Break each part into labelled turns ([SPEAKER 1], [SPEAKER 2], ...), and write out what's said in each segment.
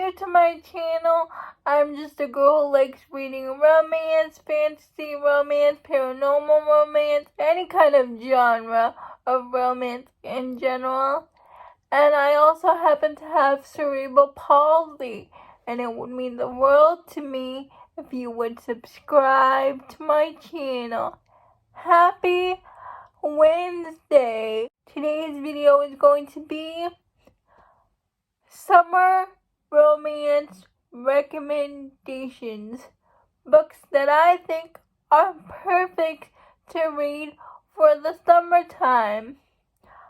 [SPEAKER 1] new to my channel, I'm just a girl who likes reading romance, fantasy romance, paranormal romance, any kind of genre of romance in general. And I also happen to have cerebral palsy, and it would mean the world to me if you would subscribe to my channel. Happy Wednesday! Today's video is going to be summer romance recommendations. Books that I think are perfect to read for the summertime.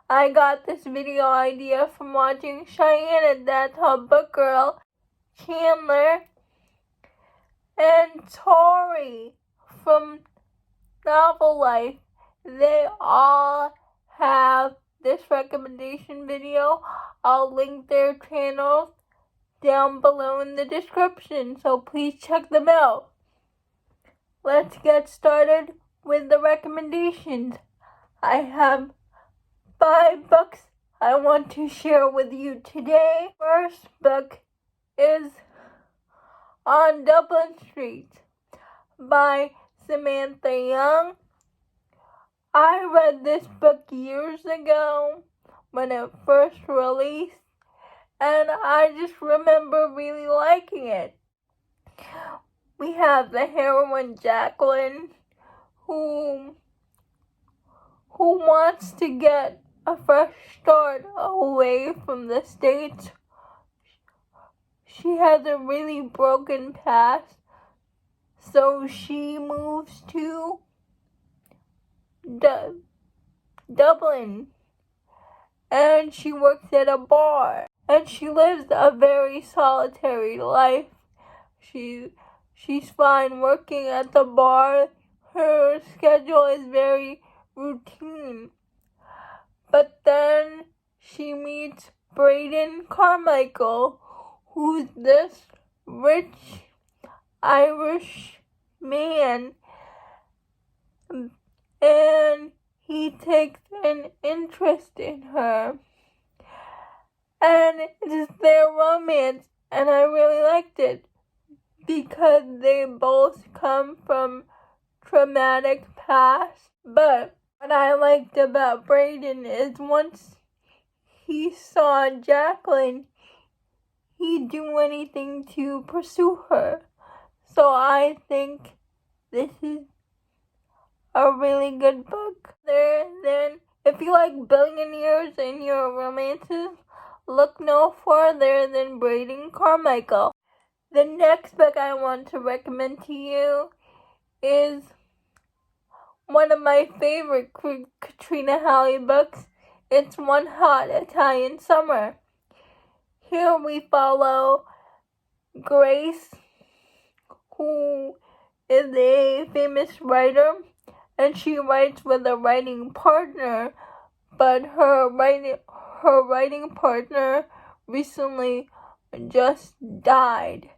[SPEAKER 1] I got this video idea from watching Cheyenne and That's How Book Girl, Chandler, and Tori from Novel Life. They all have this recommendation video. I'll link their channels down below in the description, so please check them out. Let's get started with the recommendations. I have 5 books I want to share with you today. First book is On Dublin Street by Samantha Young. I read this book years ago when it first released, and I just remember really liking it. We have the heroine Jacqueline who wants to get a fresh start away from the States. She has a really broken past, so she moves to Dublin, and she works at a bar, and she lives a very solitary life. She's fine working at the bar. Her schedule is very routine. But then she meets Braden Carmichael, who's this rich Irish man, and he takes an interest in her. And it's their romance, and I really liked it because they both come from traumatic past. But what I liked about Braden is once he saw Jacqueline, he'd do anything to pursue her. So I think this is a really good book. Then, if you like billionaires in your romances, look no further than Braden Carmichael. The next book I want to recommend to you is one of my favorite Katrina Halley books. It's One Hot Italian Summer. Here we follow Grace, who is a famous writer, and she writes with a writing partner, but her writing partner recently just died.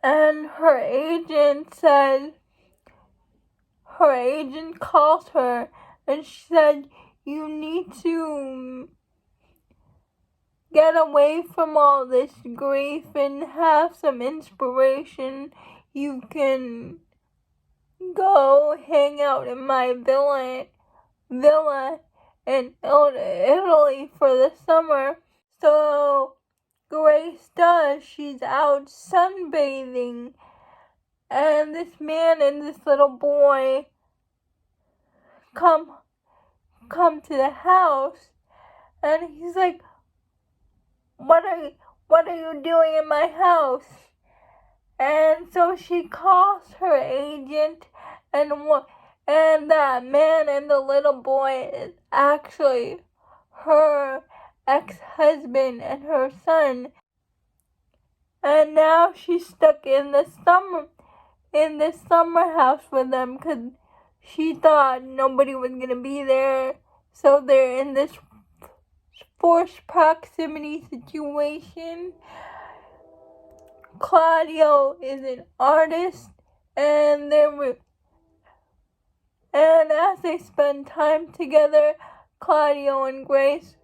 [SPEAKER 1] And her agent calls her and she said, "You need to get away from all this grief and have some inspiration. You can go hang out in my villa in Italy for the summer." So Grace does. She's out sunbathing, and this man and this little boy come to the house, and he's like, what are you doing in my house?" And so she calls her agent, and that man and the little boy is actually her ex-husband and her son. And now she's stuck in this summer house with them because she thought nobody was gonna be there. So they're in this forced proximity situation. Claudio is an artist, and as they spend time together, Claudio and Grace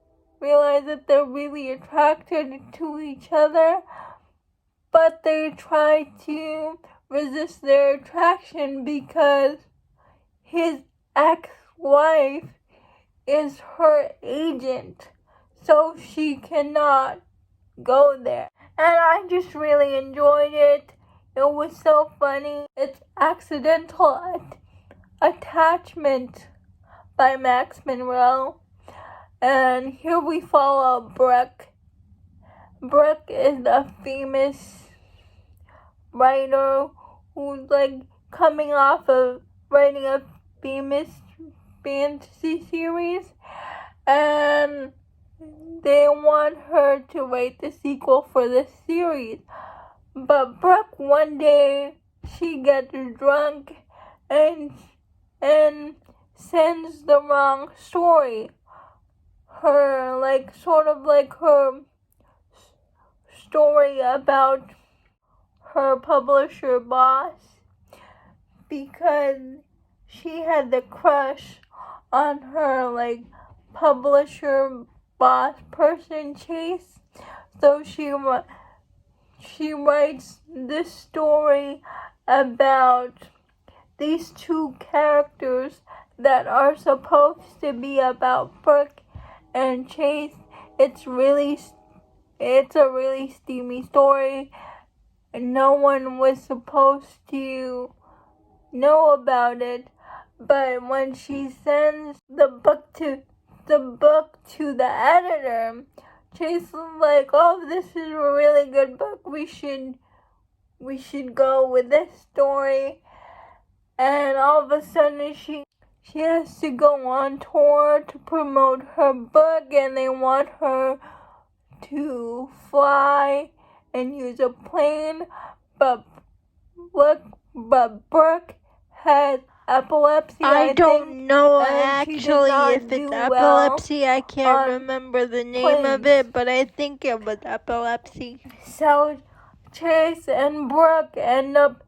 [SPEAKER 1] realize that they're really attracted to each other, but they try to resist their attraction because his ex-wife is her agent, so she cannot go there. And I just really enjoyed it. It was so funny. It's Accidental Attachment by Max Monroe. And here we follow Brooke. Brooke is a famous writer who's like coming off of writing a famous fantasy series, and they want her to write the sequel for this series. But Brooke, one day, she gets drunk and sends the wrong story. Her, sort of like her story about her publisher boss, because she had the crush on her, publisher boss person, Chase. So she writes this story about these two characters that are supposed to be about Brooke and Chase. It's a really steamy story, and no one was supposed to know about it. But when she sends the book to the editor, Chase is like, "Oh, this is a really good book. We should go with this story." And all of a sudden, she has to go on tour to promote her book, and they want her to fly and use a plane, but Brooke has epilepsy.
[SPEAKER 2] I don't know actually if it's epilepsy. I can't remember the name of it, but I think it was epilepsy.
[SPEAKER 1] So Chase and Brooke end up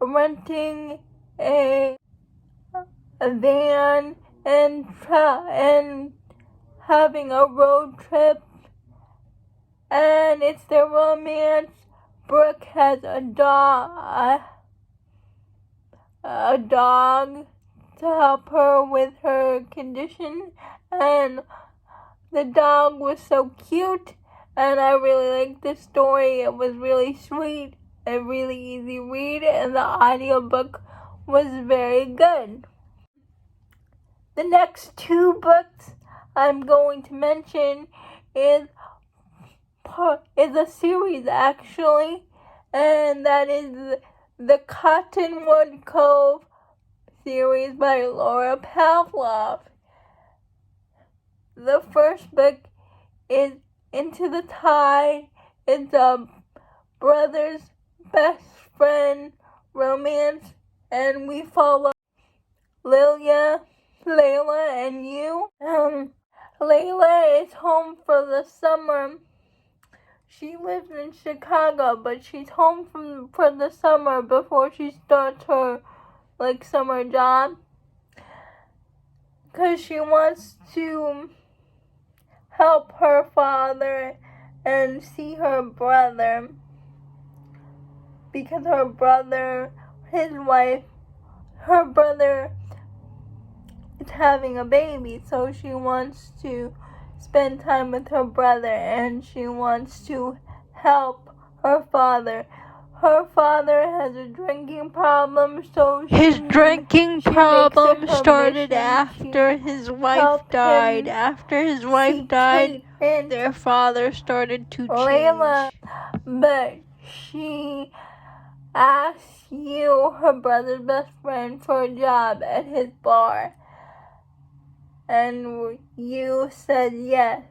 [SPEAKER 1] renting a van and having a road trip, and it's their romance. Brooke has a dog to help her with her condition, and the dog was so cute, and I really liked the story. It was really sweet, a really easy read, and the audiobook was very good. The next two books I'm going to mention is a series, actually, and that is the Cottonwood Cove series by Laura Pavlov. The first book is Into the Tide. It's a brother's best friend romance, and we follow Layla and you. Layla is home for the summer. She lives in Chicago, but she's home for the summer before she starts her summer job, because she wants to help her father and see her brother, because her brother is having a baby, so she wants to spend time with her brother, and she wants to help her father. Her father has a drinking problem, so
[SPEAKER 2] his drinking problem started after his wife died. After his wife died, their father started to change.
[SPEAKER 1] But she asked you, her brother's best friend, for a job at his bar, and you said yes.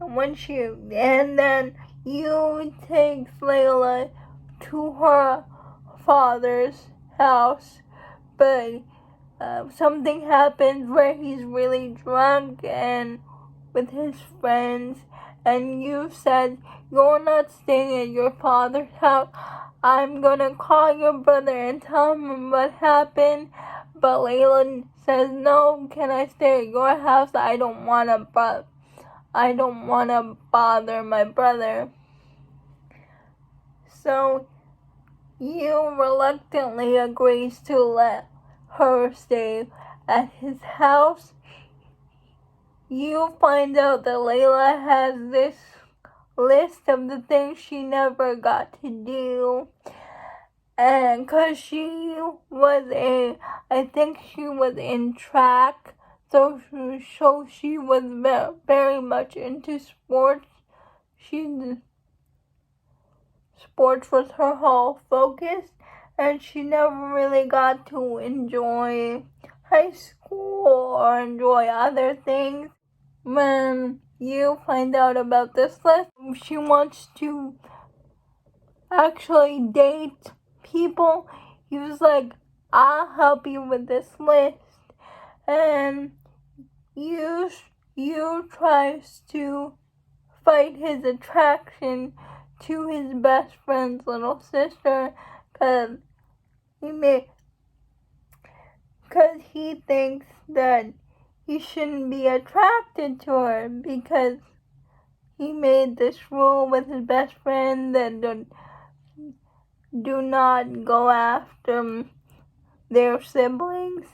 [SPEAKER 1] And then you take Layla to her father's house, but something happens where he's really drunk and with his friends, and you said, "You're not staying at your father's house. I'm gonna call your brother and tell him what happened." but Layla says, "No, can I stay at your house? I don't want to bother my brother." So Yu reluctantly agrees to let her stay at his house. You find out that Layla has this list of the things she never got to do. And because she was I think she was in track, so she was very much into sports. Sports was her whole focus, and she never really got to enjoy high school or enjoy other things. When you find out about this list, she wants to actually date people. He was like, "I'll help you with this list," and you tries to fight his attraction to his best friend's little sister, because he thinks that he shouldn't be attracted to her, because he made this rule with his best friend that do not go after their siblings.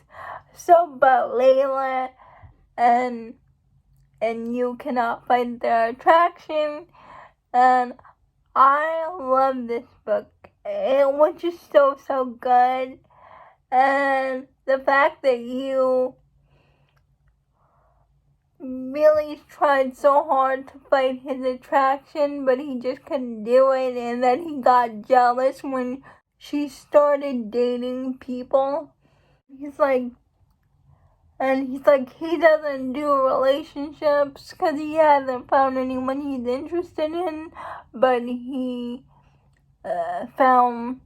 [SPEAKER 1] So, but Layla and you cannot fight their attraction, and I love this book. It was just so good, and the fact that you really tried so hard to fight his attraction, but he just couldn't do it, and then he got jealous when she started dating people. He's like, he doesn't do relationships because he hasn't found anyone he's interested in, but he found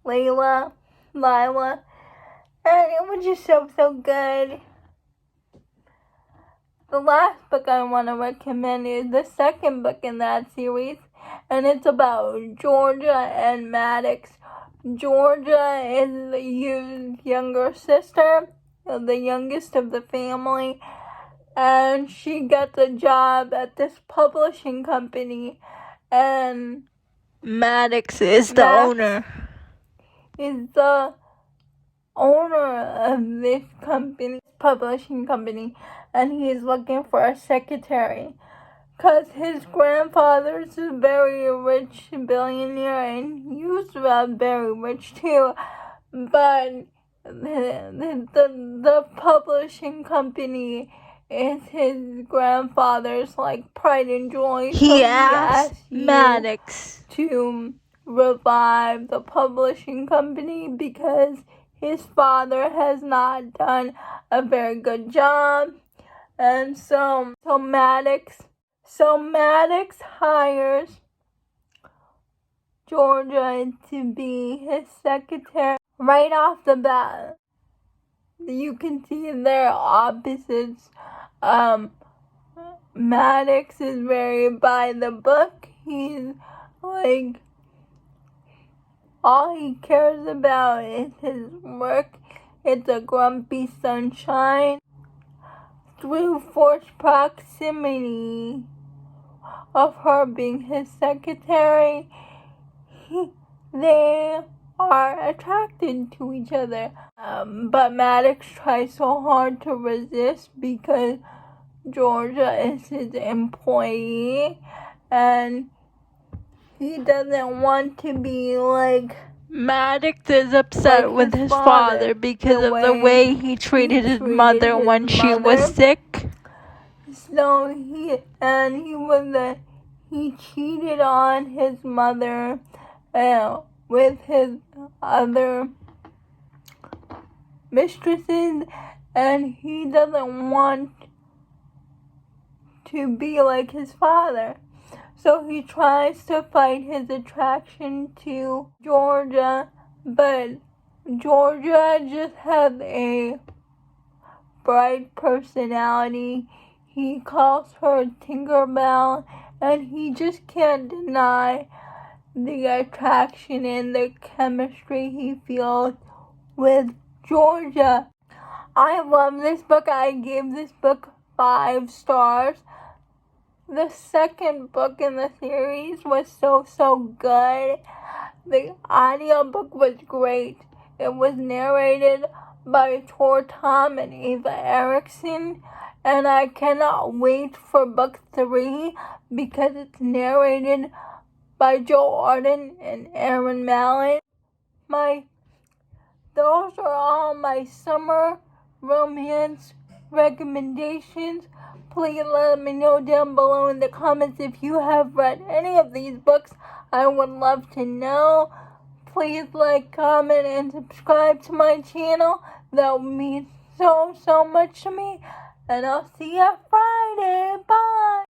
[SPEAKER 1] Lila, and it was just so good. The last book I want to recommend is the second book in that series, and it's about Georgia and Maddox. Georgia is Yu's younger sister, the youngest of the family, and she gets a job at this publishing company, and
[SPEAKER 2] Maddox is the owner.
[SPEAKER 1] Is the owner of this publishing company, and he is looking for a secretary, because his grandfather is a very rich billionaire, and he used to be very rich too, but the publishing company is his grandfather's pride and joy.
[SPEAKER 2] He asked Maddox
[SPEAKER 1] to revive the publishing company because his father has not done a very good job, and so Maddox hires Georgia to be his secretary. Right off the bat, you can see their opposites. Maddox is very by the book. He's all he cares about is his work. It's a grumpy sunshine. Through forced proximity of her being his secretary, they are attracted to each other. But Maddox tries so hard to resist because Georgia is his employee, and he doesn't want to be
[SPEAKER 2] Maddox is upset with his father because of the way he treated his mother when she was sick.
[SPEAKER 1] So he cheated on his mother with his other mistresses, and he doesn't want to be like his father. So he tries to fight his attraction to Georgia, but Georgia just has a bright personality. He calls her Tinkerbell, and he just can't deny the attraction and the chemistry he feels with Georgia. I love this book. I gave this book 5 stars. The second book in the series was so good. The audiobook was great. It was narrated by Tor Tom and Ava Erickson, and I cannot wait for book 3 because it's narrated by Joe Arden and Aaron Mallon. Those are all my summer romance recommendations. Please let me know down below in the comments if you have read any of these books. I would love to know. Please like, comment, and subscribe to my channel. That would mean so much to me. And I'll see you Friday. Bye.